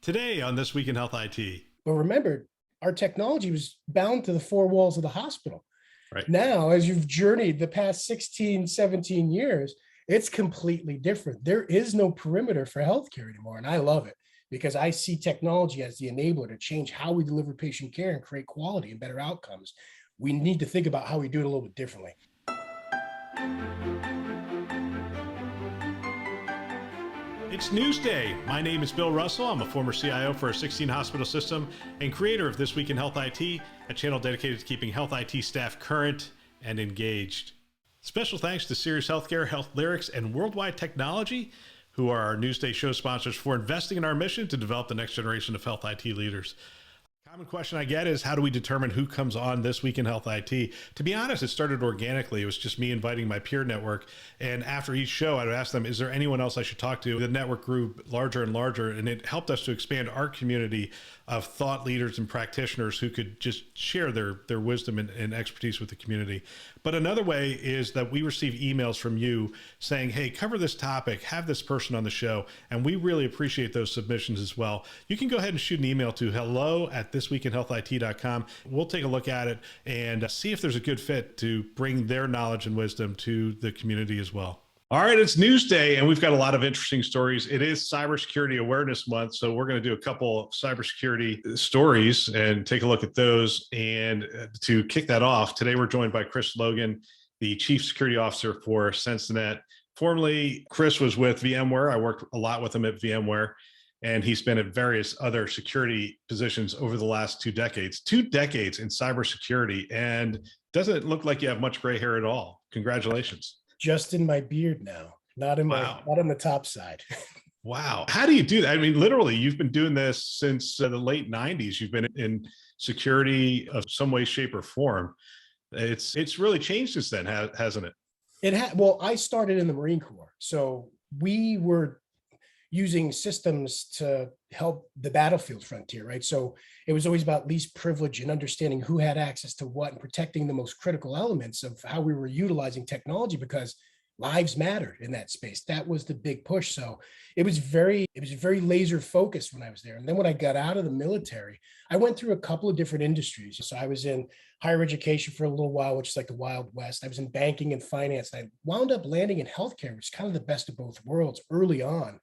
Today on This Week in Health IT. But remember, our technology was bound to the four walls of the hospital. Right. Now, as you've journeyed the past 16, 17 years, it's completely different. There is no perimeter for healthcare anymore. And I love it because I see technology as the enabler to change how we deliver patient care and create quality and better outcomes. We need to think about how we do it a little bit differently. It's Newsday. My name is Bill Russell. I'm a former CIO for a 16-hospital system and creator of This Week in Health IT, a channel dedicated to keeping health IT staff current and engaged. Special thanks to Sirius Healthcare, Health Lyrics, and Worldwide Technology, who are our Newsday show sponsors, for investing in our mission to develop the next generation of health IT leaders. Common question I get is, how do we determine who comes on This Week in Health IT? To be honest, it started organically. It was just me inviting my peer network. And after each show, I'd ask them, is there anyone else I should talk to? The network grew larger and larger, and it helped us to expand our community of thought leaders and practitioners who could just share their wisdom and expertise with the community. But another way is that we receive emails from you saying, hey, cover this topic, have this person on the show. And we really appreciate those submissions as well. You can go ahead and shoot an email to hello@thisweekinhealthit.com. We'll take a look at it and see if there's a good fit to bring their knowledge and wisdom to the community as well. All right, it's Newsday, and we've got a lot of interesting stories. It is Cybersecurity Awareness Month, so we're going to do a couple of cybersecurity stories and take a look at those. And to kick that off, today we're joined by Chris Logan, the Chief Security Officer for Censinet. Formerly, Chris was with VMware. I worked a lot with him at VMware, and he's been at various other security positions over the last 2 decades. 2 decades in cybersecurity, and doesn't look like you have much gray hair at all. Congratulations. Just in my beard now, not in Wow. not on the top side. Wow. How do you do that? I mean, literally, you've been doing this since the late 90s. You've been in security of some way, shape, or form. It's really changed since then, hasn't it? Well, I started in the Marine Corps, so we were using systems to help the battlefield frontier, right? So it was always about least privilege and understanding who had access to what and protecting the most critical elements of how we were utilizing technology, because lives mattered in that space. That was the big push. So it was very laser focused when I was there. And then when I got out of the military, I went through a couple of different industries. So I was in higher education for a little while, which is like the Wild West. I was in banking and finance. I wound up landing in healthcare, which is kind of the best of both worlds early on.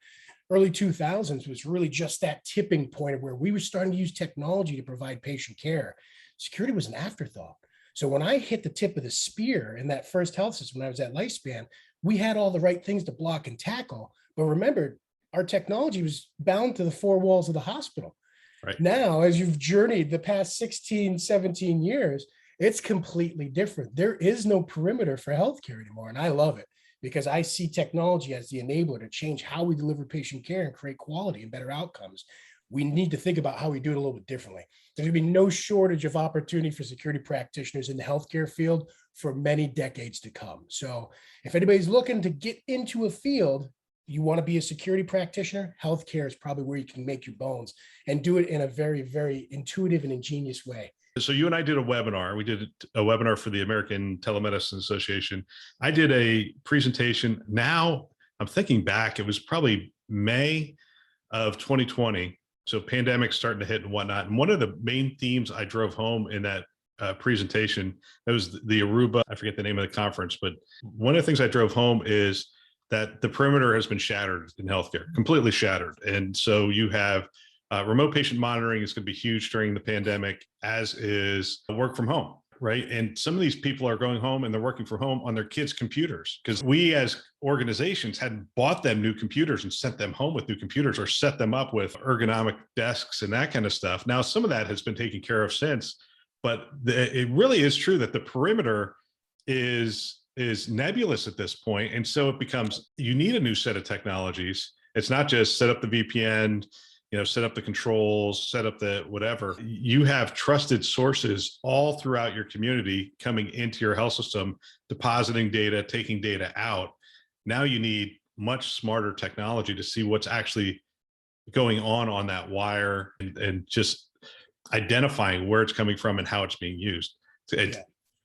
Early 2000s was really just that tipping point of where we were starting to use technology to provide patient care. Security was an afterthought. So when I hit the tip of the spear in that first health system, when I was at Lifespan, we had all the right things to block and tackle. But remember, our technology was bound to the four walls of the hospital. Right. Now, as you've journeyed the past 16, 17 years, it's completely different. There is no perimeter for healthcare anymore. And I love it, because I see technology as the enabler to change how we deliver patient care and create quality and better outcomes. We need to think about how we do it a little bit differently. There's going to be no shortage of opportunity for security practitioners in the healthcare field for many decades to come. So if anybody's looking to get into a field, you want to be a security practitioner, healthcare is probably where you can make your bones and do it in a very, very intuitive and ingenious way. So you and I did a webinar. We did a webinar for the American Telemedicine Association. I did a presentation. Now I'm thinking back, it was probably May of 2020. So pandemic's starting to hit and whatnot. And one of the main themes I drove home in that presentation, that was the Aruba, I forget the name of the conference, but one of the things I drove home is that the perimeter has been shattered in healthcare, completely shattered. And so you have remote patient monitoring is going to be huge during the pandemic, as is work from home, right? And some of these people are going home and they're working from home on their kids' computers, because we as organizations hadn't bought them new computers and sent them home with new computers or set them up with ergonomic desks and that kind of stuff. Now, some of that has been taken care of since, but it really is true that the perimeter is nebulous at this point. And so it becomes, you need a new set of technologies. It's not just set up the VPN, set up the controls, set up the whatever. You have trusted sources all throughout your community coming into your health system, depositing data, taking data out. Now you need much smarter technology to see what's actually going on that wire, and just identifying where it's coming from and how it's being used.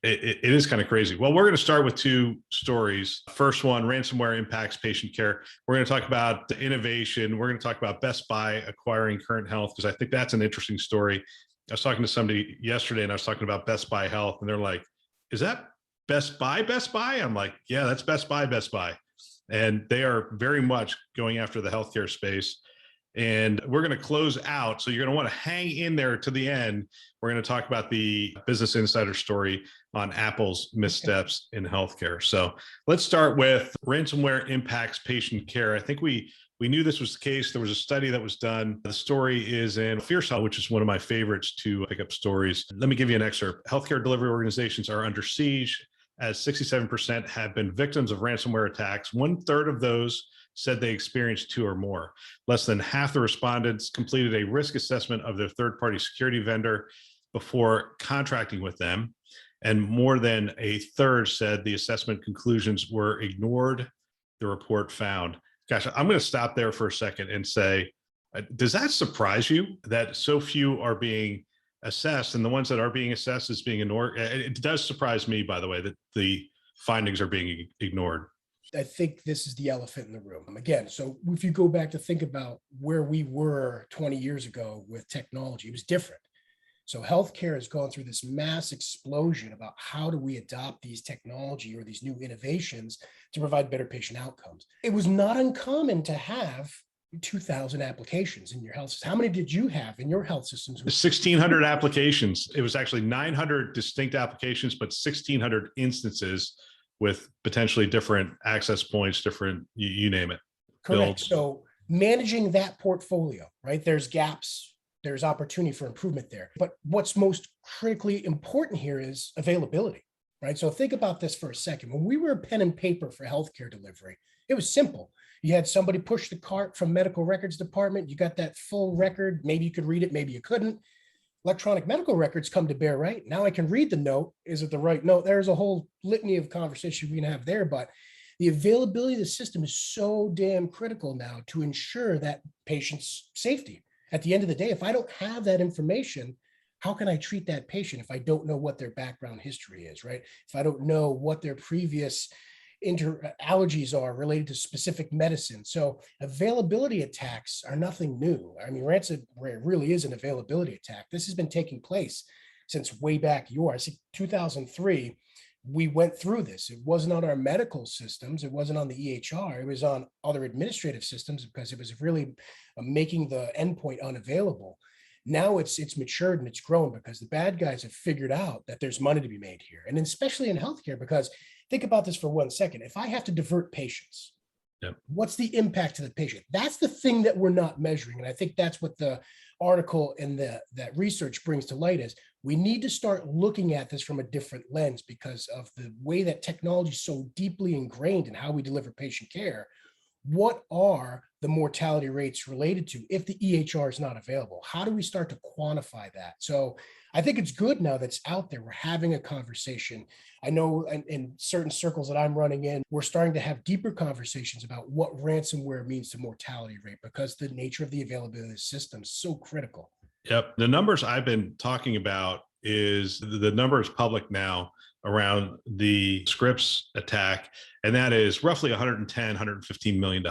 It is kind of crazy. Well, we're going to start with two stories. First one, ransomware impacts patient care. We're going to talk about the innovation. We're going to talk about Best Buy acquiring Current Health, because I think that's an interesting story. I was talking to somebody yesterday and I was talking about Best Buy Health, and they're like, is that Best Buy, Best Buy? I'm like, yeah, that's Best Buy, Best Buy. And they are very much going after the healthcare space. And we're going to close out. So you're going to want to hang in there to the end. We're going to talk about the Business Insider story on Apple's missteps in healthcare. So let's start with ransomware impacts patient care. I think we knew this was the case. There was a study that was done. The story is in Fierce Health, which is one of my favorites to pick up stories. Let me give you an excerpt. Healthcare delivery organizations are under siege, as 67% have been victims of ransomware attacks. 1/3 of those said they experienced two or more. Less than half the respondents completed a risk assessment of their third-party security vendor before contracting with them. And more than a third said the assessment conclusions were ignored, the report found. Gosh, I'm going to stop there for a second and say, does that surprise you that so few are being assessed, and the ones that are being assessed is being ignored? It does surprise me, by the way, that the findings are being ignored. I think this is the elephant in the room. Again, so if you go back to think about where we were 20 years ago with technology, it was different. So healthcare has gone through this mass explosion about how do we adopt these technology or these new innovations to provide better patient outcomes. It was not uncommon to have 2,000 applications in your health system. How many did you have in your health systems? 1,600 applications. It was actually 900 distinct applications, but 1,600 instances with potentially different access points, different, you name it. Correct. Build. So managing that portfolio, right? There's gaps, there's opportunity for improvement there. But what's most critically important here is availability, right? So think about this for a second. When we were pen and paper for healthcare delivery, it was simple. You had somebody push the cart from medical records department. You got that full record. Maybe you could read it, maybe you couldn't. Electronic medical records come to bear, right? Now I can read the note. Is it the right note? There's a whole litany of conversation we can have there, but the availability of the system is so damn critical now to ensure that patient's safety. At the end of the day, if I don't have that information, how can I treat that patient if I don't know what their background history is, right? If I don't know what their previous allergies are related to specific medicine. So availability attacks are nothing new. I mean, ransomware really is an availability attack. This has been taking place since way back I think 2003. We went through this. It wasn't on our medical systems. It wasn't on the EHR. It was on other administrative systems because it was really making the endpoint unavailable. Now it's matured and it's grown because the bad guys have figured out that there's money to be made here. And especially in healthcare, because think about this for 1 second. If I have to divert patients, yep, what's the impact to the patient? That's the thing that we're not measuring. And I think that's what the article and that research brings to light is we need to start looking at this from a different lens because of the way that technology is so deeply ingrained in how we deliver patient care. What are the mortality rates related to if the EHR is not available? How do we start to quantify that? So I think it's good now that's out there. We're having a conversation. I know in certain circles that I'm running in, we're starting to have deeper conversations about what ransomware means to mortality rate because the nature of the availability of the system is so critical. Yep. The numbers I've been talking about is the number is public now around the Scripps attack. And that is roughly $110, $115 million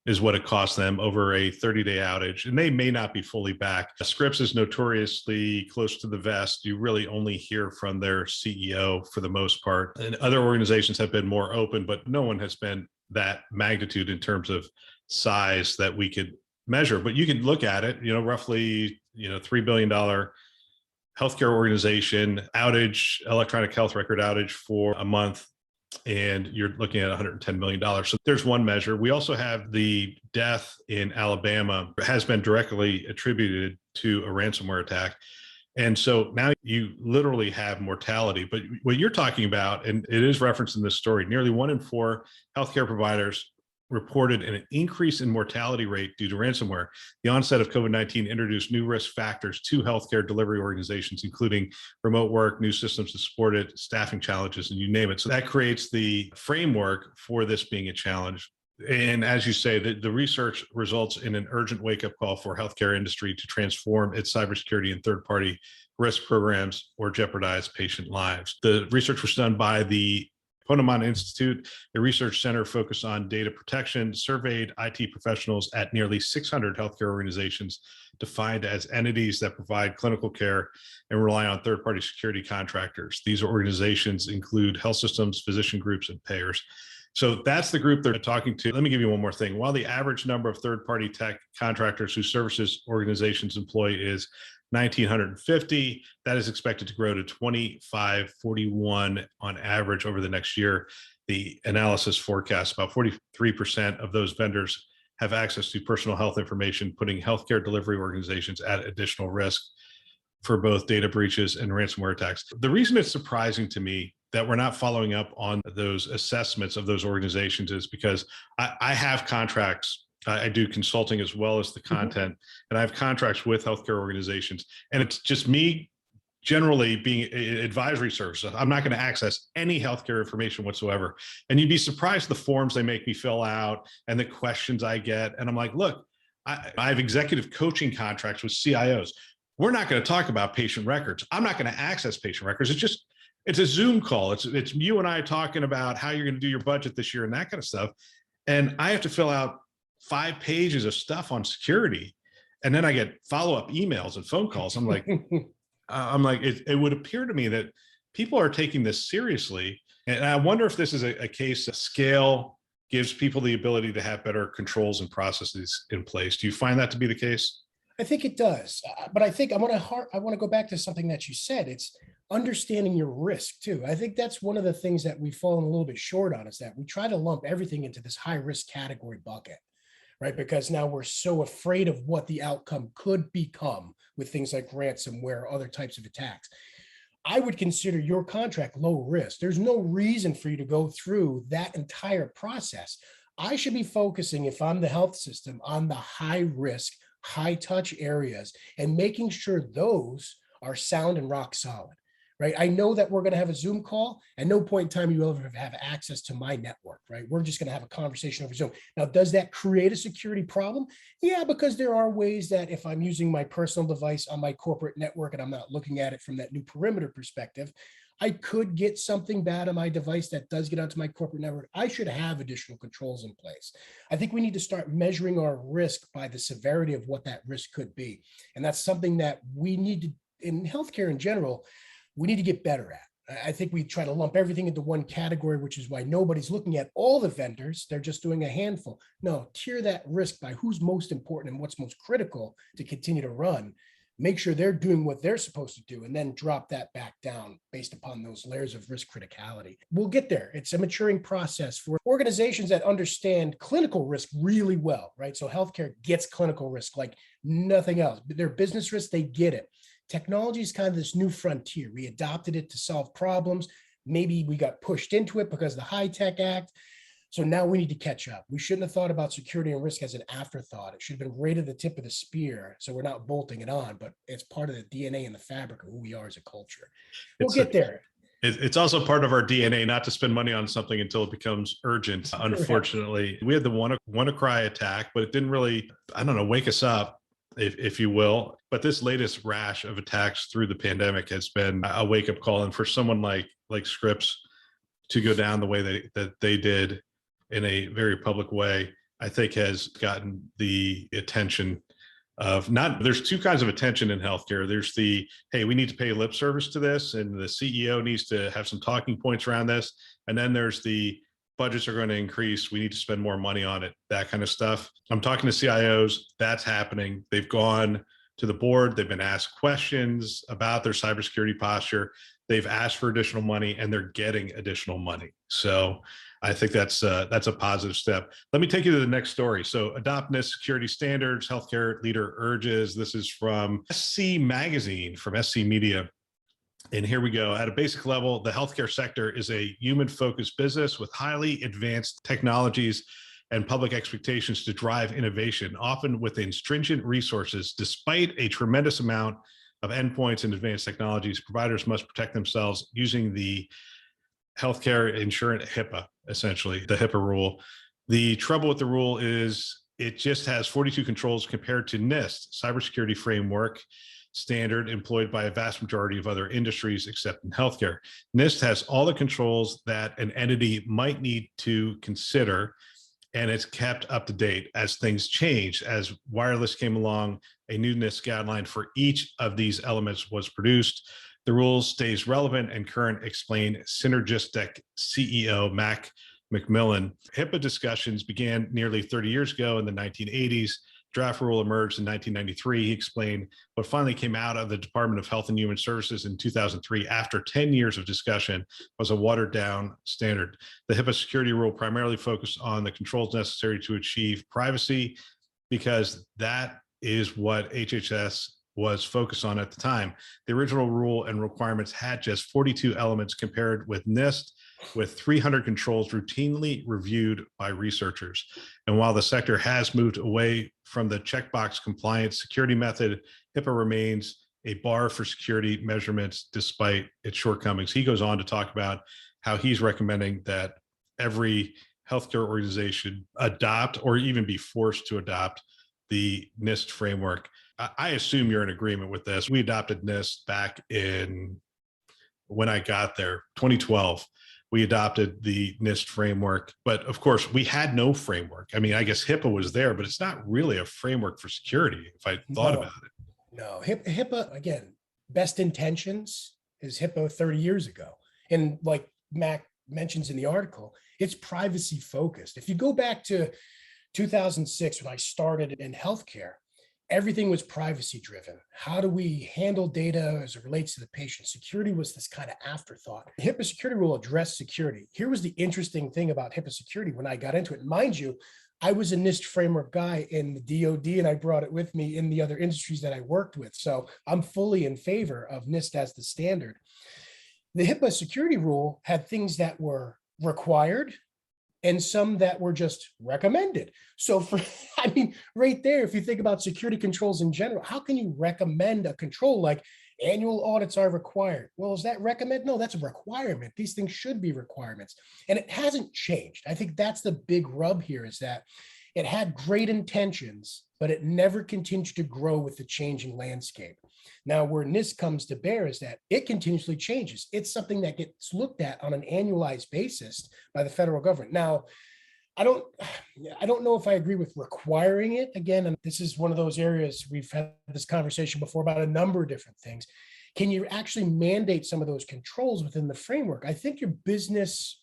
is what it cost them over a 30-day outage. And they may not be fully back. Scripps is notoriously close to the vest. You really only hear from their CEO for the most part. And other organizations have been more open, but no one has been that magnitude in terms of size that we could measure. But you can look at it, roughly, $3 billion healthcare organization outage, electronic health record outage for a month, and you're looking at $110 million. So there's one measure. We also have the death in Alabama has been directly attributed to a ransomware attack. And so now you literally have mortality. But what you're talking about, and it is referenced in this story, nearly 1 in 4 healthcare providers reported an increase in mortality rate due to ransomware. The onset of COVID-19 introduced new risk factors to healthcare delivery organizations, including remote work, new systems to support it, staffing challenges, and you name it. So that creates the framework for this being a challenge. And as you say, the research results in an urgent wake-up call for healthcare industry to transform its cybersecurity and third-party risk programs or jeopardize patient lives. The research was done by the Ponemon Institute, a research center focused on data protection, surveyed IT professionals at nearly 600 healthcare organizations defined as entities that provide clinical care and rely on third-party security contractors. These organizations include health systems, physician groups, and payers. So that's the group they're talking to. Let me give you one more thing. While the average number of third-party tech contractors whose services organizations employ is 1,950, that is expected to grow to 2,541 on average over the next year. The analysis forecasts about 43% of those vendors have access to personal health information, putting healthcare delivery organizations at additional risk for both data breaches and ransomware attacks. The reason it's surprising to me that we're not following up on those assessments of those organizations is because I have contracts. I do consulting as well as the content, and I have contracts with healthcare organizations. And it's just me generally being an advisory service. I'm not going to access any healthcare information whatsoever. And you'd be surprised the forms they make me fill out and the questions I get. And I'm like, look, I have executive coaching contracts with CIOs. We're not going to talk about patient records. I'm not going to access patient records. It's a Zoom call. It's you and I talking about how you're going to do your budget this year and that kind of stuff. And I have to fill out 5 pages of stuff on security. And then I get follow-up emails and phone calls. I'm like, it would appear to me that people are taking this seriously. And I wonder if this is a case that scale gives people the ability to have better controls and processes in place. Do you find that to be the case? I think it does, but I think I want to go back to something that you said. It's understanding your risk too. I think that's one of the things that we've fallen a little bit short on, is that we try to lump everything into this high risk category bucket, right? Because now we're so afraid of what the outcome could become with things like ransomware or other types of attacks. I would consider your contract low risk. There's no reason for you to go through that entire process. I should be focusing, if I'm the health system, on the high risk, high touch areas and making sure those are sound and rock solid, right? I know that we're going to have a Zoom call. At no point in time you will ever have access to my network, right? We're just going to have a conversation over Zoom. Now, does that create a security problem? Yeah, because there are ways that if I'm using my personal device on my corporate network and I'm not looking at it from that new perimeter perspective, I could get something bad on my device that does get onto my corporate network. I should have additional controls in place. I think we need to start measuring our risk by the severity of what that risk could be. And that's something that we need to, in healthcare in general, we need to get better at. I think we try to lump everything into one category, which is why nobody's looking at all the vendors. They're just doing a handful. No, tier that risk by who's most important and what's most critical to continue to run. Make sure they're doing what they're supposed to do, and then drop that back down based upon those layers of risk criticality. We'll get there. It's a maturing process for organizations that understand clinical risk really well, right? So healthcare gets clinical risk like nothing else. Their business risk, they get it. Technology is kind of this new frontier. We adopted it to solve problems. Maybe we got pushed into it because of the High-Tech Act. So now we need to catch up. We shouldn't have thought about security and risk as an afterthought. It should have been right at the tip of the spear. So we're not bolting it on, but it's part of the DNA and the fabric of who we are as a culture. We'll get there. It's also part of our DNA not to spend money on something until it becomes urgent. Unfortunately, we had the WannaCry attack, but it didn't really, wake us up, if you will. But this latest rash of attacks through the pandemic has been a wake-up call. And for someone like Scripps to go down the way that they did, in a very public way, I think has gotten the attention of there's 2 kinds of attention in healthcare. There's the, hey, we need to pay lip service to this, and the CEO needs to have some talking points around this. And then there's the budgets are going to increase, we need to spend more money on it, that kind of stuff. I'm talking to CIOs, that's happening. They've gone to the board, they've been asked questions about their cybersecurity posture. They've asked for additional money and they're getting additional money. So I think that's a positive step. Let me take you to the next story. So adopt NIST security standards, healthcare leader urges. This is from SC Magazine, from SC Media. And here we go. At a basic level, the healthcare sector is a human-focused business with highly advanced technologies and public expectations to drive innovation, often within stringent resources. Despite a tremendous amount of endpoints and advanced technologies, providers must protect themselves using the healthcare insurance HIPAA, essentially the HIPAA rule. The trouble with the rule is it just has 42 controls compared to NIST, cybersecurity framework standard employed by a vast majority of other industries except in healthcare. NIST has all the controls that an entity might need to consider, and it's kept up to date as things change. As wireless came along, a new NIST guideline for each of these elements was produced. The rule stays relevant and current, explained Synergistic CEO Mac McMillan. HIPAA discussions began nearly 30 years ago in the 1980s. Draft rule emerged in 1993. He explained what finally came out of the Department of Health and Human Services in 2003 after 10 years of discussion was a watered down standard. The HIPAA security rule primarily focused on the controls necessary to achieve privacy because that is what HHS was focused on at the time. The original rule and requirements had just 42 elements compared with NIST, with 300 controls routinely reviewed by researchers. And while the sector has moved away from the checkbox compliance security method, HIPAA remains a bar for security measurements despite its shortcomings. He goes on to talk about how he's recommending that every healthcare organization adopt or even be forced to adopt the NIST framework. I assume you're in agreement with this. We adopted NIST back in, when I got there, 2012. We adopted the NIST framework, but of course we had no framework. I mean, I guess HIPAA was there, but it's not really a framework for security if I thought about it. No, HIPAA, again, best intentions is HIPAA 30 years ago. And like Mac mentions in the article, it's privacy focused. If you go back to 2006, when I started in healthcare, everything was privacy driven. How do we handle data as it relates to the patient? Security was this kind of afterthought. The HIPAA security rule addressed security. Here was the interesting thing about HIPAA security when I got into it. Mind you, I was a NIST framework guy in the DoD, and I brought it with me in the other industries that I worked with. So I'm fully in favor of NIST as the standard. The HIPAA security rule had things that were required and some that were just recommended. So for, I mean, right there, if you think about security controls in general, how can you recommend a control like annual audits are required? Well, is that recommend? No, that's a requirement. These things should be requirements. And it hasn't changed. I think that's the big rub here, is that it had great intentions, but it never continued to grow with the changing landscape. Now, where NIST comes to bear is that it continuously changes. It's something that gets looked at on an annualized basis by the federal government. Now, I don't know if I agree with requiring it. Again, and this is one of those areas we've had this conversation before about a number of different things. Can you actually mandate some of those controls within the framework? I think your business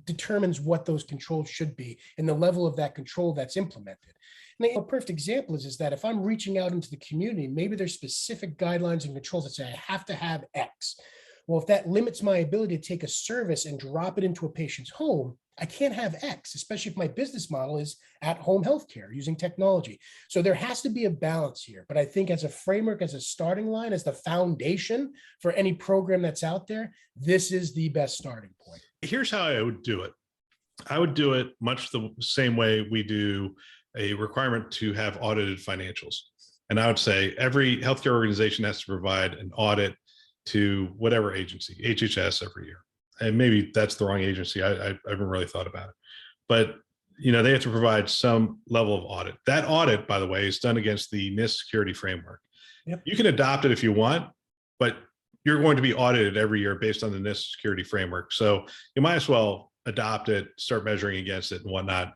determines what those controls should be and the level of that control that's implemented. And a perfect example is that if I'm reaching out into the community, maybe there's specific guidelines and controls that say I have to have X. Well, if that limits my ability to take a service and drop it into a patient's home, I can't have X, especially if my business model is at-home healthcare using technology. So there has to be a balance here. But I think as a framework, as a starting line, as the foundation for any program that's out there, this is the best starting point. Here's how I would do it. I would do it much the same way we do a requirement to have audited financials. And I would say every healthcare organization has to provide an audit to whatever agency, HHS, every year. And maybe that's the wrong agency. I haven't really thought about it. But they have to provide some level of audit. That audit, by the way, is done against the NIST security framework. Yep. You can adopt it if you want, but you're going to be audited every year based on the NIST security framework. So you might as well adopt it, start measuring against it and whatnot,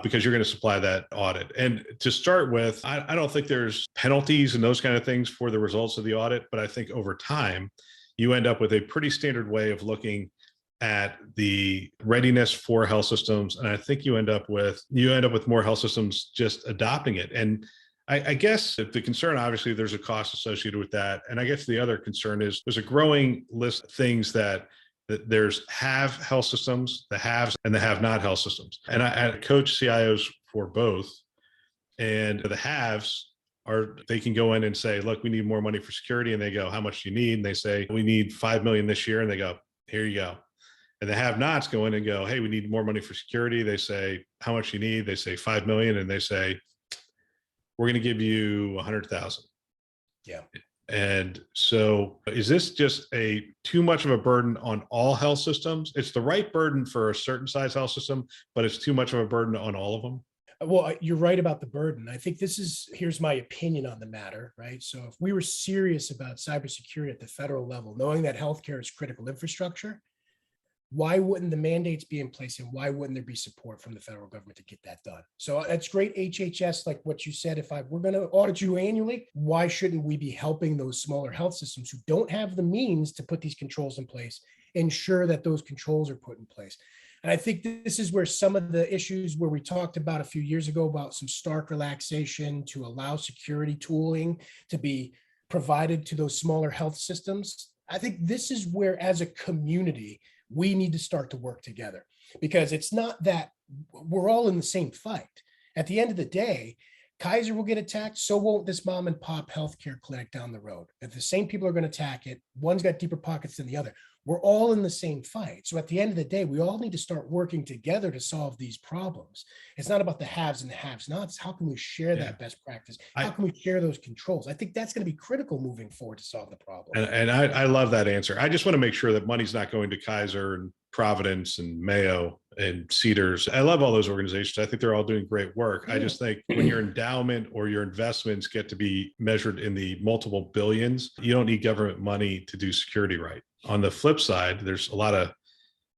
because you're going to supply that audit. And to start with, I don't think there's penalties and those kind of things for the results of the audit, but I think over time, you end up with a pretty standard way of looking at the readiness for health systems. And I think you end up with more health systems just adopting it. And I guess the concern, obviously, there's a cost associated with that. And I guess the other concern is there's a growing list of things that there's have health systems, the haves and the have not health systems. And I coach CIOs for both. And the haves they can go in and say, look, we need more money for security. And they go, how much do you need? And they say, we need 5 million this year. And they go, here you go. And the have nots go in and go, hey, we need more money for security. They say, how much you need? They say 5 million. And they say, we're going to give you 100,000. Yeah. And so is this just too much of a burden on all health systems? It's the right burden for a certain size health system, but it's too much of a burden on all of them? Well, you're right about the burden. I think here's my opinion on the matter, right? So if we were serious about cybersecurity at the federal level, knowing that healthcare is critical infrastructure, why wouldn't the mandates be in place, and why wouldn't there be support from the federal government to get that done? So that's great HHS, like what you said, we're going to audit you annually, why shouldn't we be helping those smaller health systems who don't have the means to put these controls in place, ensure that those controls are put in place? And I think this is where some of the issues where we talked about a few years ago about some stark relaxation to allow security tooling to be provided to those smaller health systems. I think this is where, as a community, we need to start to work together, because it's not that we're all in the same fight. At the end of the day, Kaiser will get attacked, so won't this mom and pop healthcare clinic down the road. If the same people are going to attack it, one's got deeper pockets than the other. We're all in the same fight. So at the end of the day, we all need to start working together to solve these problems. It's not about the haves and the have-nots. How can we share that best practice? How can we share those controls? I think that's going to be critical moving forward to solve the problem. And I love that answer. I just want to make sure that money's not going to Kaiser and Providence and Mayo and Cedars. I love all those organizations. I think they're all doing great work. I just think when your endowment or your investments get to be measured in the multiple billions, you don't need government money to do security right. On the flip side, there's a lot of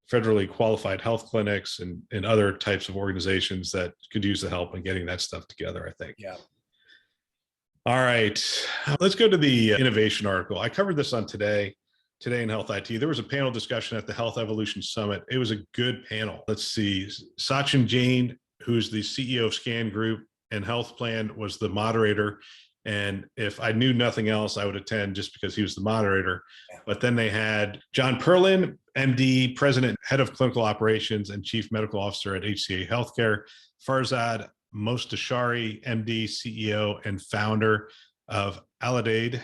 federally qualified health clinics and other types of organizations that could use the help in getting that stuff together, I think. Yeah. All right, let's go to the innovation article. I covered this on Today in Health IT. There was a panel discussion at the Health Evolution Summit. It was a good panel. Let's see, Sachin Jain, who's the CEO of Scan Group and Health Plan, was the moderator. And if I knew nothing else, I would attend just because he was the moderator. But then they had John Perlin, MD, President, Head of Clinical Operations, and Chief Medical Officer at HCA Healthcare, Farzad Mostashari, MD, CEO, and founder of Aledade,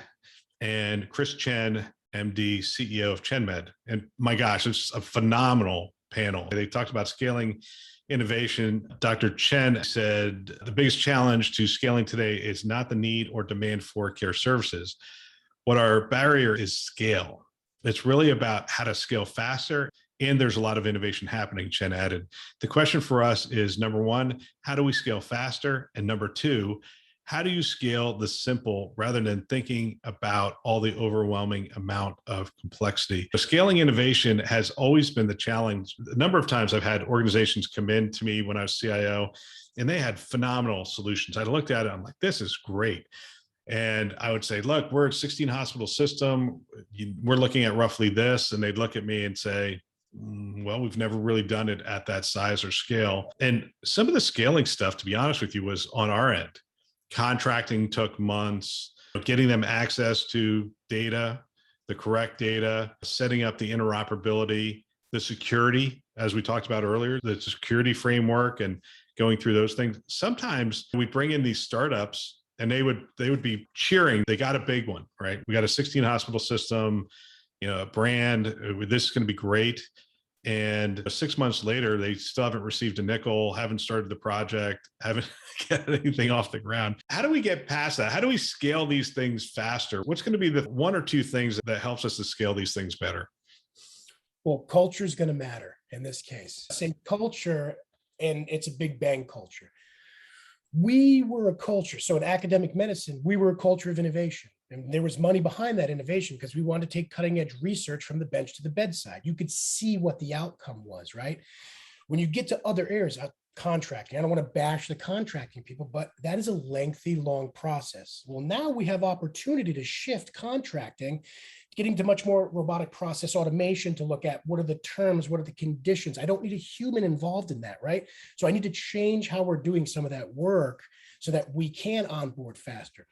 and Chris Chen, MD, CEO of ChenMed. And my gosh, it's a phenomenal panel. They talked about scaling innovation. Dr. Chen said the biggest challenge to scaling today is not the need or demand for care services. What our barrier is scale. It's really about how to scale faster. And there's a lot of innovation happening, Chen added. The question for us is, number one, how do we scale faster? And number two, how do you scale the simple rather than thinking about all the overwhelming amount of complexity? Scaling innovation has always been the challenge. A number of times I've had organizations come in to me when I was CIO, and they had phenomenal solutions. I looked at it, I'm like, this is great. And I would say, look, we're a 16 hospital system. We're looking at roughly this. And they'd look at me and say, well, we've never really done it at that size or scale. And some of the scaling stuff, to be honest with you, was on our end. Contracting took months, getting them access to data, the correct data, setting up the interoperability, the security, as we talked about earlier, the security framework, and going through those things. Sometimes we bring in these startups and they would be cheering. They got a big one, right? We got a 16 hospital system, a brand. This is going to be great. And 6 months later, they still haven't received a nickel, haven't started the project, haven't got anything off the ground. How do we get past that? How do we scale these things faster? What's going to be the one or two things that helps us to scale these things better? Well, culture is going to matter in this case. Say culture, and it's a big bang culture. We were a culture. So in academic medicine, we were a culture of innovation. And there was money behind that innovation because we wanted to take cutting edge research from the bench to the bedside. You could see what the outcome was, right? When you get to other areas, contracting, I don't want to bash the contracting people, but that is a lengthy, long process. Well, now we have opportunity to shift contracting, getting to much more robotic process automation to look at what are the terms, what are the conditions. I don't need a human involved in that, right? So I need to change how we're doing some of that work so that we can onboard faster.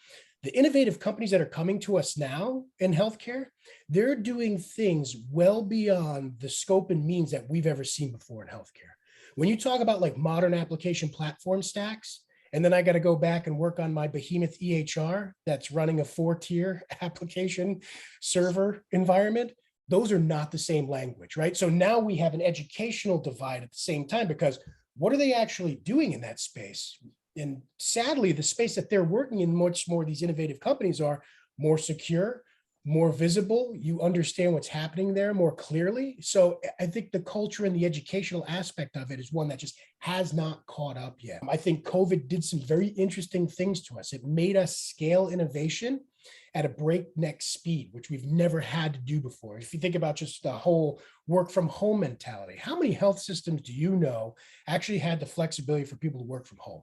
The innovative companies that are coming to us now in healthcare, they're doing things well beyond the scope and means that we've ever seen before in healthcare. When you talk about like modern application platform stacks, and then I got to go back and work on my behemoth EHR that's running a 4-tier application server environment, those are not the same language, right? So now we have an educational divide at the same time, because what are they actually doing in that space? And sadly, the space that they're working in, much more these innovative companies are more secure, more visible. You understand what's happening there more clearly. So I think the culture and the educational aspect of it is one that just has not caught up yet. I think COVID did some very interesting things to us. It made us scale innovation at a breakneck speed, which we've never had to do before. If you think about just the whole work from home mentality, how many health systems do you know actually had the flexibility for people to work from home?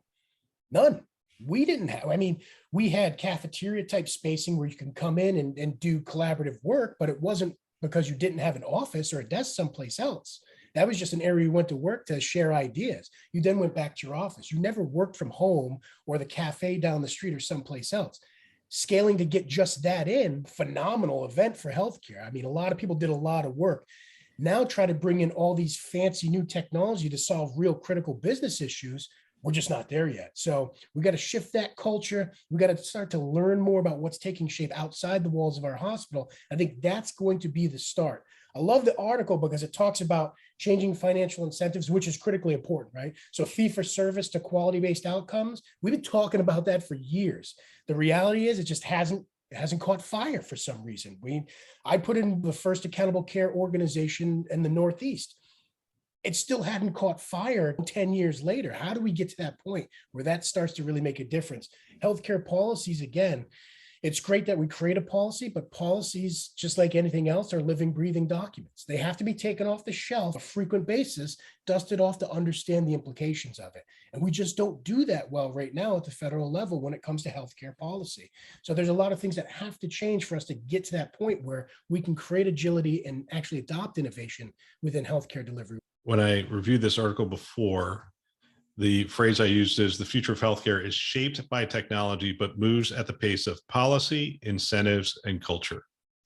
None. We didn't have, I mean, we had cafeteria type spacing where you can come in and do collaborative work, but it wasn't because you didn't have an office or a desk someplace else. That was just an area you went to work to share ideas. You then went back to your office. You never worked from home or the cafe down the street or someplace else. Scaling to get just that in, phenomenal event for healthcare. I mean, a lot of people did a lot of work. Now try to bring in all these fancy new technology to solve real critical business issues. We're just not there yet. So we got to shift that culture. We got to start to learn more about what's taking shape outside the walls of our hospital. I think that's going to be the start. I love the article because it talks about changing financial incentives, which is critically important, right? So fee for service to quality-based outcomes. We've been talking about that for years. The reality is it just hasn't caught fire for some reason. I put in the first accountable care organization in the Northeast. It still hadn't caught fire 10 years later. How do we get to that point where that starts to really make a difference? Healthcare policies, again, it's great that we create a policy, but policies, just like anything else, are living, breathing documents. They have to be taken off the shelf on a frequent basis, dusted off to understand the implications of it. And we just don't do that well right now at the federal level when it comes to healthcare policy. So there's a lot of things that have to change for us to get to that point where we can create agility and actually adopt innovation within healthcare delivery. When I reviewed this article before, the phrase I used is the future of healthcare is shaped by technology, but moves at the pace of policy, incentives, and culture.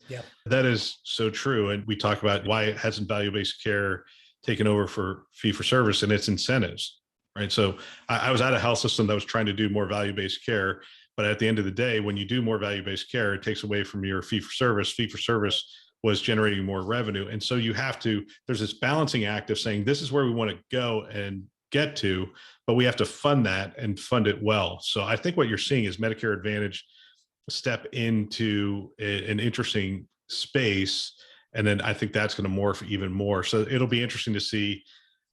Yeah, that is so true. And we talk about why hasn't value-based care taken over for fee for service and its incentives, right? So I was at a health system that was trying to do more value-based care, but at the end of the day, when you do more value-based care, it takes away from your fee for service. Fee for service was generating more revenue. And so there's this balancing act of saying, this is where we want to go and get to, but we have to fund that and fund it well. So I think what you're seeing is Medicare Advantage step into an interesting space. And then I think that's going to morph even more. So it'll be interesting to see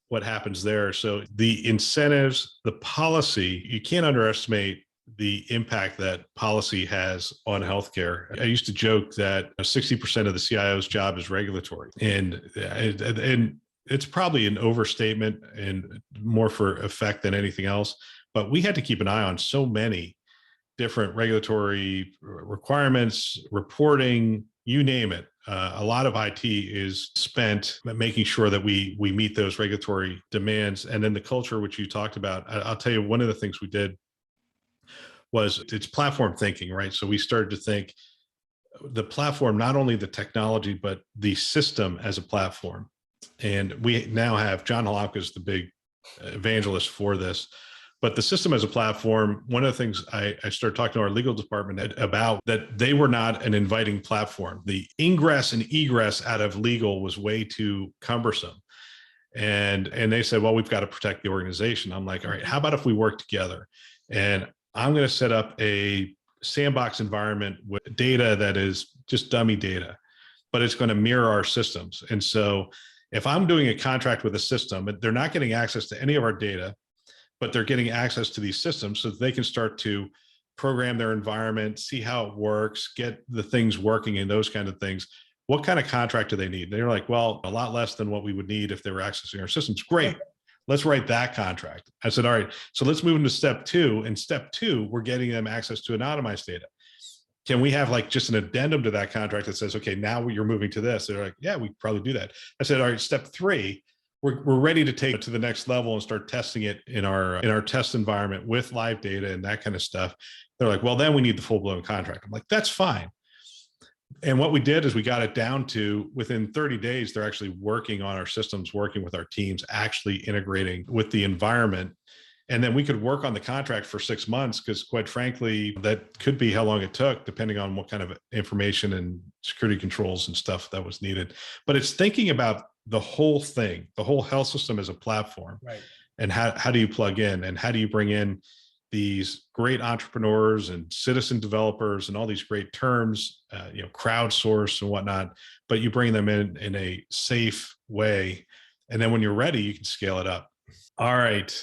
what happens there. So the incentives, the policy, you can't underestimate the impact that policy has on healthcare. I used to joke that 60% of the CIO's job is regulatory, and it's probably an overstatement and more for effect than anything else. But we had to keep an eye on so many different regulatory requirements, reporting, you name it. A lot of IT is spent making sure that we meet those regulatory demands. And then the culture, which you talked about, I'll tell you, one of the things we did was it's platform thinking, right? So we started to think the platform, not only the technology, but the system as a platform. And we now have John Halopka is the big evangelist for this. But the system as a platform, one of the things I started talking to our legal department about, that they were not an inviting platform. The ingress and egress out of legal was way too cumbersome. And they said, well, we've got to protect the organization. I'm like, all right, how about if we work together? And I'm going to set up a sandbox environment with data that is just dummy data, but it's going to mirror our systems. And so if I'm doing a contract with a system, they're not getting access to any of our data, but they're getting access to these systems so that they can start to program their environment, see how it works, get the things working and those kind of things. What kind of contract do they need? They're like, well, a lot less than what we would need if they were accessing our systems. Great. Let's write that contract. I said, all right, so let's move into step two. In step two, we're getting them access to anonymized data. Can we have like just an addendum to that contract that says, okay, now you're moving to this? They're like, yeah, we probably do that. I said, all right, step three, we're ready to take it to the next level and start testing it in our test environment with live data and that kind of stuff. They're like, well, then we need the full-blown contract. I'm like, that's fine. And what we did is we got it down to within 30 days, they're actually working on our systems, working with our teams, actually integrating with the environment. And then we could work on the contract for 6 months because quite frankly, that could be how long it took, depending on what kind of information and security controls and stuff that was needed. But it's thinking about the whole thing, the whole health system as a platform. Right. And how do you plug in and how do you bring in these great entrepreneurs and citizen developers and all these great terms, crowdsource and whatnot, but you bring them in a safe way. And then when you're ready, you can scale it up. All right.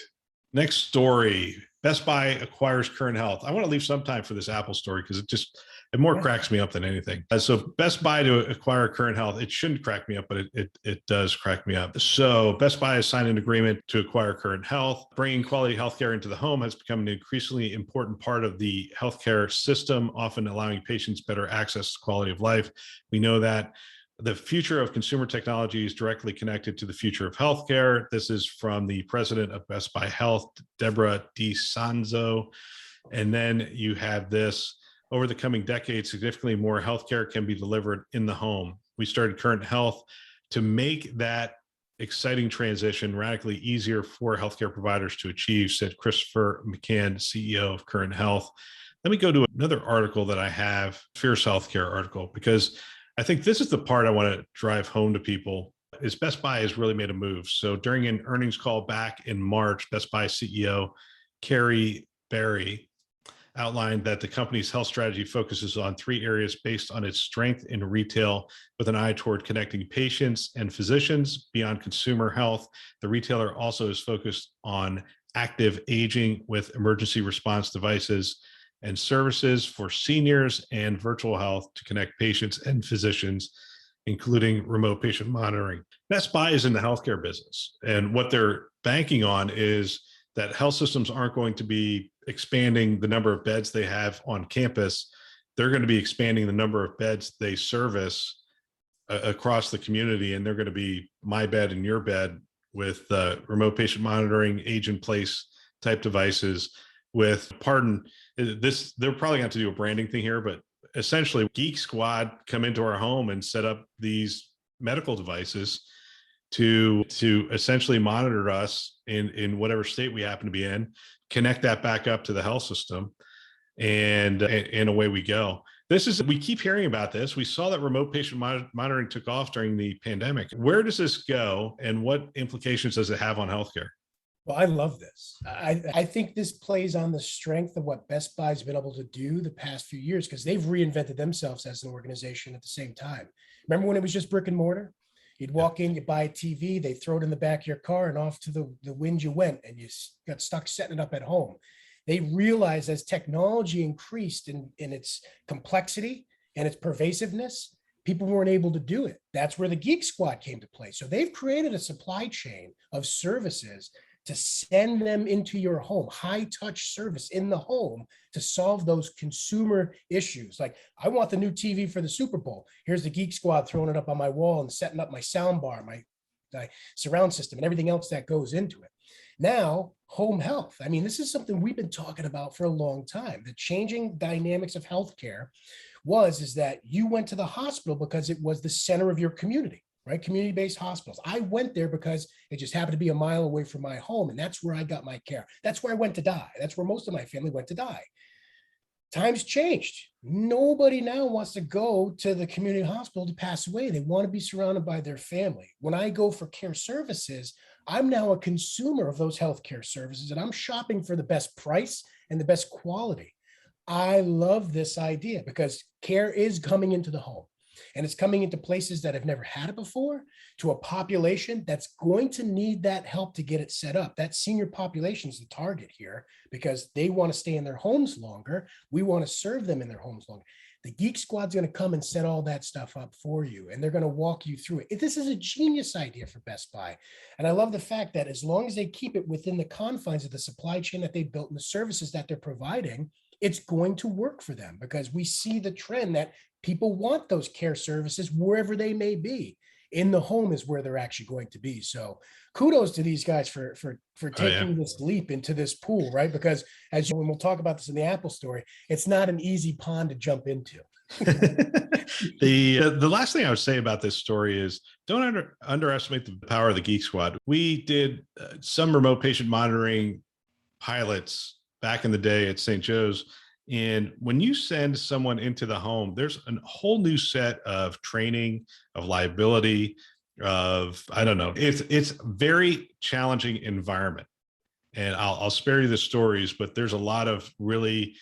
Next story. Best Buy acquires Current Health. I want to leave some time for this Apple story because it more cracks me up than anything. So Best Buy to acquire Current Health. It shouldn't crack me up, but it does crack me up. So Best Buy has signed an agreement to acquire Current Health. Bringing quality healthcare into the home has become an increasingly important part of the healthcare system, often allowing patients better access to quality of life. We know that the future of consumer technology is directly connected to the future of healthcare. This is from the president of Best Buy Health, Deborah DiSanzo. And then you have this: over the coming decades, significantly more healthcare can be delivered in the home. We started Current Health to make that exciting transition radically easier for healthcare providers to achieve, said Christopher McCann, CEO of Current Health. Let me go to another article that I have, Fierce Healthcare article, because I think this is the part I want to drive home to people. Is Best Buy has really made a move. So during an earnings call back in March, Best Buy CEO Carrie Berry outlined that the company's health strategy focuses on 3 areas based on its strength in retail, with an eye toward connecting patients and physicians beyond consumer health. The retailer also is focused on active aging with emergency response devices and services for seniors, and virtual health to connect patients and physicians, including remote patient monitoring. Best Buy is in the healthcare business, and what they're banking on is that health systems aren't going to be expanding the number of beds they have on campus. They're going to be expanding the number of beds they service across the community, and they're going to be my bed and your bed with remote patient monitoring, age in place type devices. With, pardon this, they're probably going to have to do a branding thing here, but essentially Geek Squad come into our home and set up these medical devices to essentially monitor us in whatever state we happen to be in, connect that back up to the health system, and away we go. We keep hearing about this. We saw that remote patient monitoring took off during the pandemic. Where does this go, and what implications does it have on healthcare? Well, I love this. I think this plays on the strength of what Best Buy's been able to do the past few years, because they've reinvented themselves as an organization at the same time. Remember when it was just brick and mortar? You'd walk in, you buy a TV, they throw it in the back of your car, and off to the wind you went, and you got stuck setting it up at home. They realized as technology increased in its complexity and its pervasiveness, people weren't able to do it. That's where the Geek Squad came to play. So they've created a supply chain of services to send them into your home, high touch service in the home to solve those consumer issues. Like, I want the new TV for the Super Bowl. Here's the Geek Squad throwing it up on my wall and setting up my sound bar, my surround system, and everything else that goes into it. Now, home health. I mean, this is something we've been talking about for a long time. The changing dynamics of healthcare is that you went to the hospital because it was the center of your community. Right? Community-based hospitals. I went there because it just happened to be a mile away from my home, and that's where I got my care. That's where I went to die. That's where most of my family went to die. Times changed. Nobody now wants to go to the community hospital to pass away. They want to be surrounded by their family. When I go for care services, I'm now a consumer of those healthcare services, and I'm shopping for the best price and the best quality. I love this idea because care is coming into the home. And it's coming into places that have never had it before, to a population that's going to need that help to get it set up. That senior population is the target here because they want to stay in their homes longer. We want to serve them in their homes longer. The Geek Squad's going to come and set all that stuff up for you, and they're going to walk you through it. This is a genius idea for Best Buy. And I love the fact that as long as they keep it within the confines of the supply chain that they built and the services that they're providing, it's going to work for them, because we see the trend that people want those care services wherever they may be. In the home is where they're actually going to be. So kudos to these guys for taking this leap into this pool, right? Because as you, and we'll talk about this in the Apple story, it's not an easy pond to jump into. The last thing I would say about this story is don't underestimate the power of the Geek Squad. We did some remote patient monitoring pilots back in the day at St. Joe's. And when you send someone into the home, there's a whole new set of training, of liability, of, I don't know, it's very challenging environment. and I'll spare you the stories, but there's a lot of really,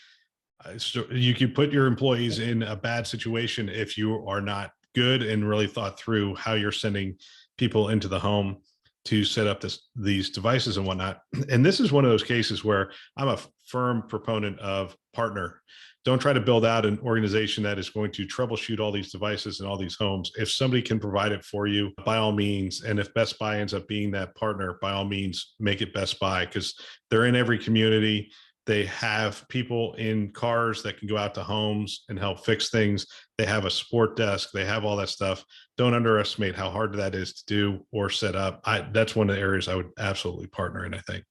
so you could put your employees in a bad situation if you are not good and really thought through how you're sending people into the home to set up these devices and whatnot. And this is one of those cases where I'm a firm proponent of partner. Don't try to build out an organization that is going to troubleshoot all these devices in all these homes. If somebody can provide it for you, by all means. And if Best Buy ends up being that partner, by all means, make it Best Buy, because they're in every community. They have people in cars that can go out to homes and help fix things. They have a support desk. They have all that stuff. Don't underestimate how hard that is to do or set up. That's one of the areas I would absolutely partner in, I think.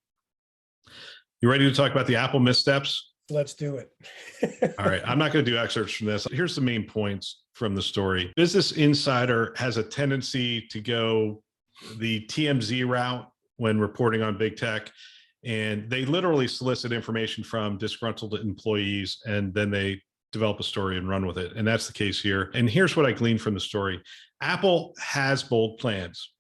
You ready to talk about the Apple missteps? Let's do it. All right. I'm not going to do excerpts from this. Here's the main points from the story. Business Insider has a tendency to go the TMZ route when reporting on big tech. And they literally solicit information from disgruntled employees, and then they develop a story and run with it. And that's the case here. And here's what I gleaned from the story. Apple has bold plans,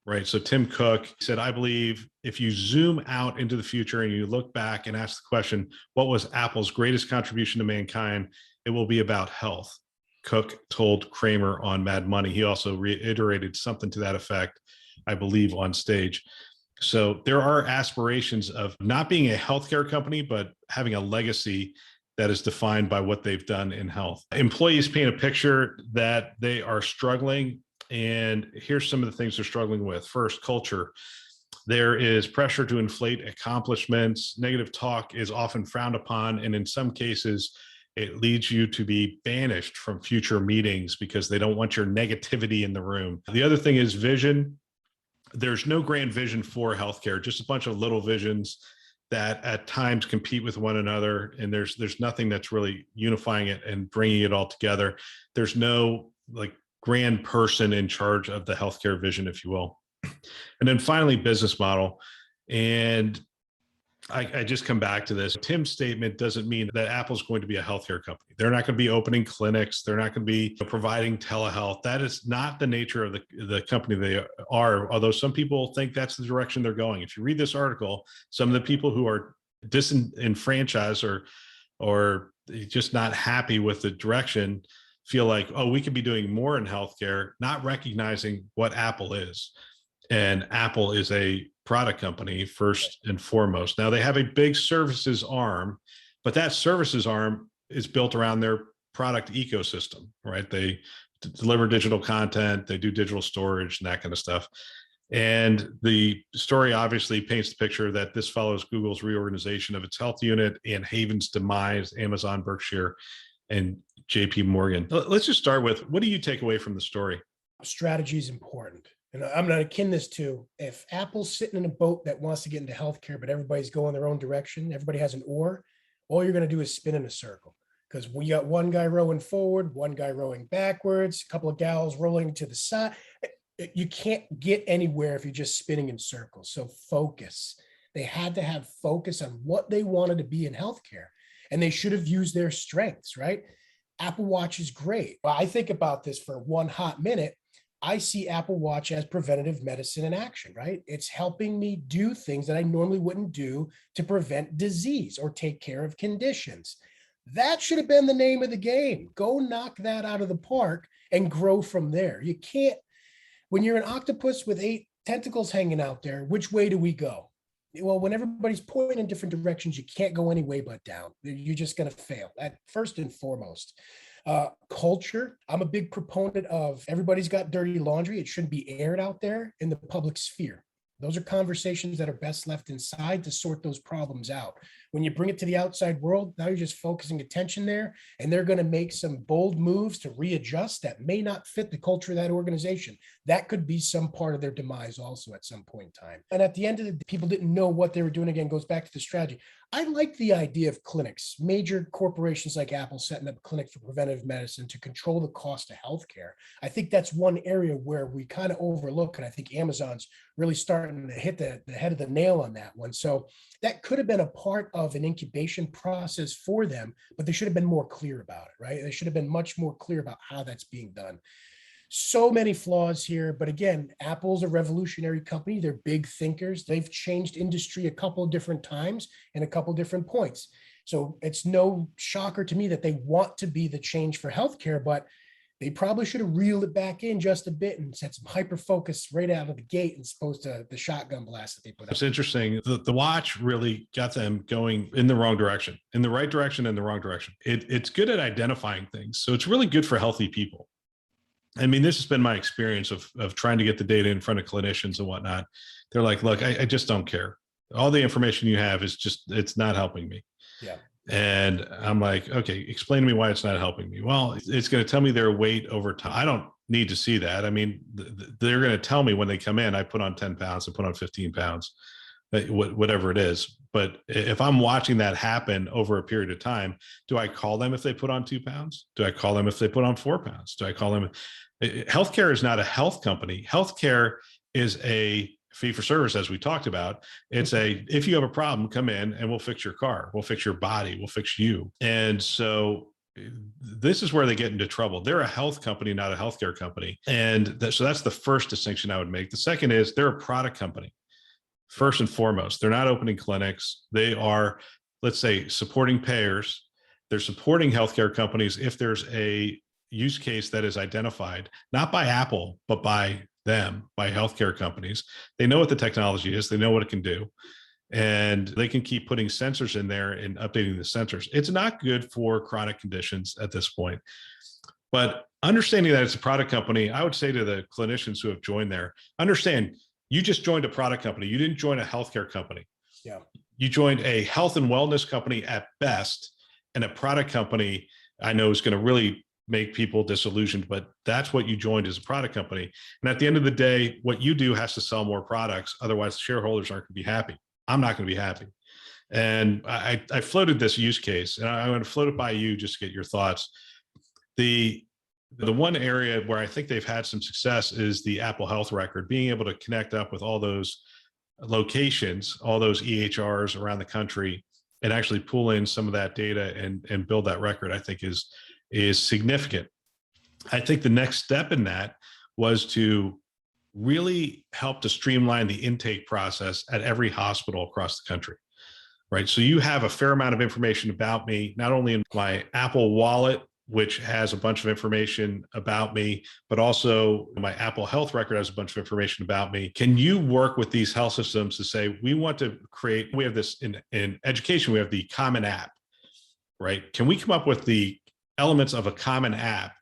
right? So Tim Cook said, I believe if you zoom out into the future and you look back and ask the question, what was Apple's greatest contribution to mankind? It will be about health. Cook told Kramer on Mad Money. He also reiterated something to that effect, I believe, on stage. So there are aspirations of not being a healthcare company, but having a legacy that is defined by what they've done in health. Employees paint a picture that they are struggling. And here's some of the things they're struggling with. First, culture. There is pressure to inflate accomplishments. Negative talk is often frowned upon. And in some cases, it leads you to be banished from future meetings because they don't want your negativity in the room. The other thing is vision. There's no grand vision for healthcare, just a bunch of little visions that at times compete with one another. And there's nothing that's really unifying it and bringing it all together. There's no like grand person in charge of the healthcare vision, if you will. And then finally, business model. And I just come back to this. Tim's statement doesn't mean that Apple's going to be a healthcare company. They're not going to be opening clinics. They're not going to be providing telehealth. That is not the nature of the company they are, although some people think that's the direction they're going. If you read this article, some of the people who are disenfranchised or just not happy with the direction feel like, oh, we could be doing more in healthcare, not recognizing what Apple is. And Apple is a product company first and foremost. Now they have a big services arm, but that services arm is built around their product ecosystem, right? They deliver digital content, they do digital storage and that kind of stuff. And the story obviously paints the picture that this follows Google's reorganization of its health unit and Haven's demise, Amazon, Berkshire, and JP Morgan. Let's just start with, what do you take away from the story? Strategy is important. And I'm going to akin this to, if Apple's sitting in a boat that wants to get into healthcare, but everybody's going their own direction, everybody has an oar, all you're going to do is spin in a circle. Because we got one guy rowing forward, one guy rowing backwards, a couple of gals rolling to the side. You can't get anywhere if you're just spinning in circles. So focus. They had to have focus on what they wanted to be in healthcare. And they should have used their strengths, right? Apple Watch is great. Well, I think about this for one hot minute. I see Apple Watch as preventative medicine in action, right? It's helping me do things that I normally wouldn't do to prevent disease or take care of conditions. That should have been the name of the game. Go knock that out of the park and grow from there. You can't, when you're an octopus with 8 tentacles hanging out there, which way do we go? Well, when everybody's pointing in different directions, you can't go any way but down. You're just going to fail. That first and foremost. Culture. I'm a big proponent of everybody's got dirty laundry. It shouldn't be aired out there in the public sphere. Those are conversations that are best left inside to sort those problems out. When you bring it to the outside world, now you're just focusing attention there, and they're going to make some bold moves to readjust that may not fit the culture of that organization. That could be some part of their demise also at some point in time. And at the end of the day, people didn't know what they were doing. Again, goes back to the strategy. I like the idea of clinics, major corporations like Apple setting up a clinic for preventive medicine to control the cost of healthcare. I think that's one area where we kind of overlook, and I think Amazon's really starting to hit the head of the nail on that one. So that could have been a part of an incubation process for them, but they should have been more clear about it, right? They should have been much more clear about how that's being done. So many flaws here, but again, Apple's a revolutionary company. They're big thinkers. They've changed industry a couple of different times and a couple of different points. So it's no shocker to me that they want to be the change for healthcare, but they probably should have reeled it back in just a bit and set some hyper focus right out of the gate as opposed to the shotgun blast that they put out. It's interesting. The watch really got them going in the wrong direction, in the right direction, in the wrong direction. It's good at identifying things. So it's really good for healthy people. I mean, this has been my experience of trying to get the data in front of clinicians and whatnot. They're like, look, I just don't care. All the information you have is just, it's not helping me. Yeah. And I'm like, okay, explain to me why it's not helping me. Well, it's going to tell me their weight over time. I don't need to see that. I mean, they're going to tell me when they come in, I put on 10 pounds, I put on 15 pounds, whatever it is. But if I'm watching that happen over a period of time, do I call them if they put on 2 pounds? Do I call them if they put on 4 pounds? Do I call them? Healthcare is not a health company. Healthcare is a fee for service, as we talked about. It's if you have a problem, come in and we'll fix your car, we'll fix your body, we'll fix you. And so this is where they get into trouble. They're a health company, not a healthcare company. And so that's the first distinction I would make. The second is they're a product company. First and foremost, they're not opening clinics. They are, let's say, supporting payers. They're supporting healthcare companies if there's a use case that is identified, not by Apple, but by them, by healthcare companies. They know what the technology is. They know what it can do. And they can keep putting sensors in there and updating the sensors. It's not good for chronic conditions at this point. But understanding that it's a product company, I would say to the clinicians who have joined there, understand you just joined a product company. You didn't join a healthcare company. Yeah. You joined a health and wellness company at best, and a product company I know is going to really make people disillusioned, but that's what you joined, as a product company. And at the end of the day, what you do has to sell more products. Otherwise, shareholders aren't going to be happy. I'm not going to be happy. And I floated this use case, and I'm going to float it by you just to get your thoughts. The one area where I think they've had some success is the Apple Health Record, being able to connect up with all those locations, all those EHRs around the country, and actually pull in some of that data and build that record, I think is significant. I think the next step in that was to really help to streamline the intake process at every hospital across the country, right? So you have a fair amount of information about me, not only in my Apple Wallet, which has a bunch of information about me, but also my Apple Health Record has a bunch of information about me. Can you work with these health systems to say, we want to create, we have this in education, we have the common app, right? Can we come up with the elements of a common app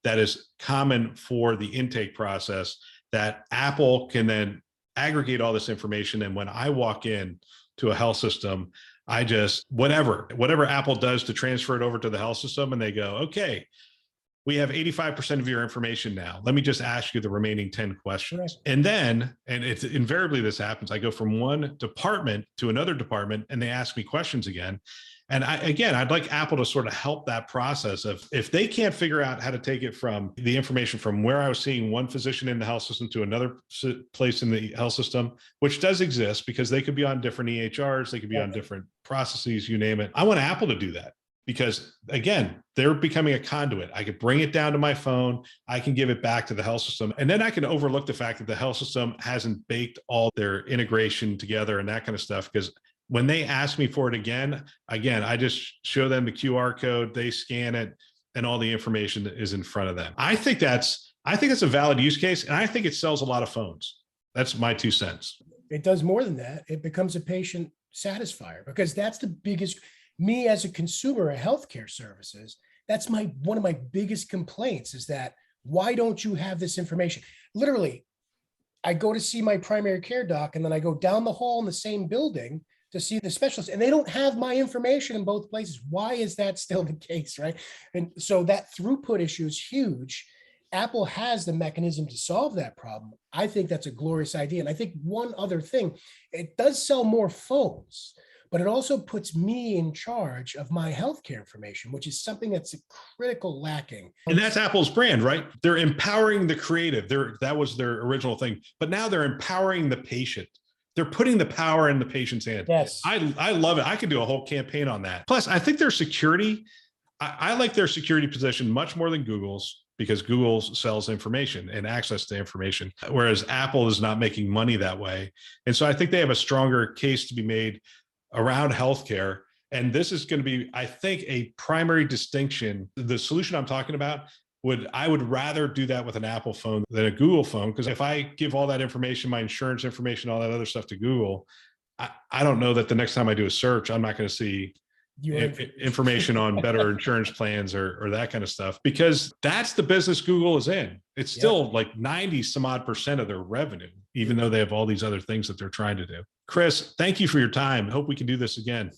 that is common for the intake process, that Apple can then aggregate all this information? And when I walk in to a health system, I just, whatever Apple does to transfer it over to the health system, and they go, okay, we have 85% of your information now. Let me just ask you the remaining 10 questions. Right. And then, and it's invariably this happens, I go from one department to another department and they ask me questions again. And I'd like Apple to sort of help that process of, if they can't figure out how to take it from the information from where I was seeing one physician in the health system to another place in the health system, which does exist because they could be on different EHRs, they could be on different processes, you name it. I want Apple to do that because, again, they're becoming a conduit. I could bring it down to my phone, I can give it back to the health system, and then I can overlook the fact that the health system hasn't baked all their integration together and that kind of stuff. Because when they ask me for it again, I just show them the QR code, they scan it, and all the information is in front of them. I think that's a valid use case, and I think it sells a lot of phones. That's my 2 cents. It does more than that. It becomes a patient satisfier, because that's the biggest, me as a consumer of healthcare services, that's one of my biggest complaints is that, why don't you have this information? Literally, I go to see my primary care doc, and then I go down the hall in the same building to see the specialist, and they don't have my information in both places. Why is that still the case, right? And so that throughput issue is huge. Apple has the mechanism to solve that problem. I think that's a glorious idea. And I think one other thing, it does sell more phones, but it also puts me in charge of my healthcare information, which is something that's a critical lacking. And that's Apple's brand, right? They're empowering the creative. That was their original thing, but now they're empowering the patient. They're putting the power in the patient's hand. Yes. I love it. I could do a whole campaign on that. Plus, I think their security, I like their security position much more than Google's. because Google sells information and access to information, whereas Apple is not making money that way. And so I think they have a stronger case to be made around healthcare. And this is going to be, I think, a primary distinction. The solution I'm talking about I would rather do that with an Apple phone than a Google phone. Because if I give all that information, my insurance information, all that other stuff to Google, I don't know that the next time I do a search, I'm not going to see information on better insurance plans or that kind of stuff, because that's the business Google is in. It's still like 90 some odd % of their revenue, even though they have all these other things that they're trying to do. Chris, thank you for your time. Hope we can do this again.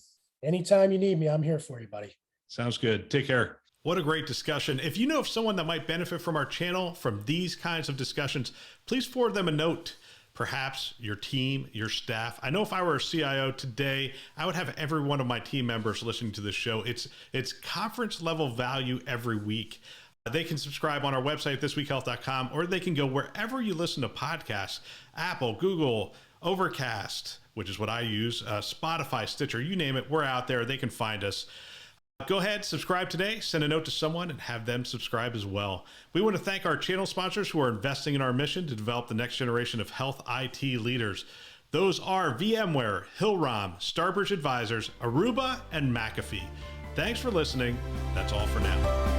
Anytime you need me, I'm here for you, buddy. Sounds good. Take care. What a great discussion. If you know of someone that might benefit from our channel, from these kinds of discussions, please forward them a note. Perhaps your team, your staff. I know if I were a CIO today, I would have every one of my team members listening to this show. It's conference level value every week. They can subscribe on our website, thisweekhealth.com, or they can go wherever you listen to podcasts, Apple, Google, Overcast, which is what I use, Spotify, Stitcher, you name it, we're out there. They can find us. Go ahead, subscribe today, send a note to someone and have them subscribe as well. We want to thank our channel sponsors who are investing in our mission to develop the next generation of health IT leaders. Those are VMware, Hillrom, Starbridge Advisors, Aruba, and McAfee. Thanks for listening. That's all for now.